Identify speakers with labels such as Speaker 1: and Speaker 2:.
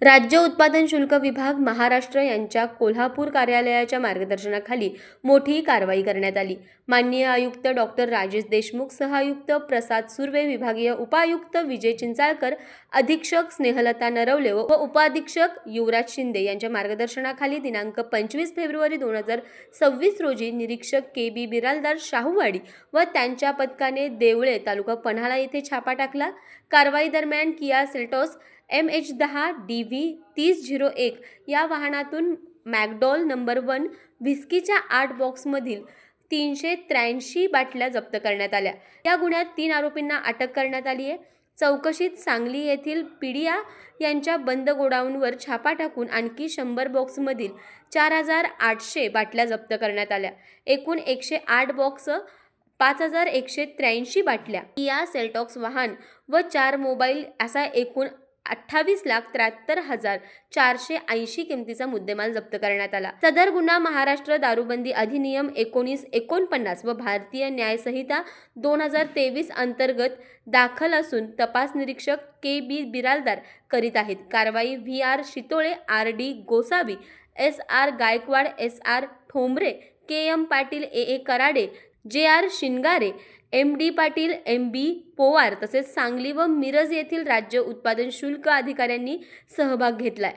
Speaker 1: राज्य उत्पादन शुल्क विभाग महाराष्ट्र यांच्या कोल्हापूर कार्यालयाच्या मार्गदर्शनाखाली मोठी कारवाई करण्यात आली। माननीय आयुक्त डॉक्टर राजेश देशमुख, सहआयुक्त प्रसाद सुर्वे, विभागीय उपायुक्त विजय चिंचाळकर, अधीक्षक स्नेहलता नरवले व उपअधीक्षक युवराज शिंदे यांच्या मार्गदर्शनाखाली दिनांक 25 फेब्रुवारी 2026 रोजी निरीक्षक के.बी. बिरालदार, शाहूवाडी व त्यांच्या पथकाने देवळे, तालुका पन्हाळा येथे छापा टाकला। कारवाई दरम्यान किया सेल्टॉस MH10 DV 3001 या वाहनातून मॅकडॉल नंबर 1 व्हिस्कीच्या 8 बॉक्समधील 383 बाटल्या जप्त करण्यात आल्या। या गुन्ह्यात 3 आरोपींना अटक करण्यात आली आहे। चौकशीत सांगली येथील पीडिया यांच्या बंद गोडाऊनवर छापा टाकून आणखी 100 बॉक्समधील 4800 बाटल्या जप्त करण्यात आल्या। एकूण 108 बॉक्स, 5183 बाटल्या, किया सेल्टॉस वाहन व 4 मोबाईल असा एकूण 28,73,480 किमतीचा मुद्देमाल जप्त करण्यात आला। सदर गुन्हा महाराष्ट्र दारूबंदी अधिनियम 1949 व भारतीय न्याय संहिता 2023 अंतर्गत दाखल असून तपास निरीक्षक के.बी. बिरालदार करीत आहेत। कारवाई VR Shitole, RD Gosavi, SR Gaikwad, SR Thombare, KM Patil, AA Karade, JR Shingare, MD Patil, MB Powar तसेच सांगली व मिरज येथील राज्य उत्पादन शुल्क अधिकाऱ्यांनी सहभाग घेतलाय।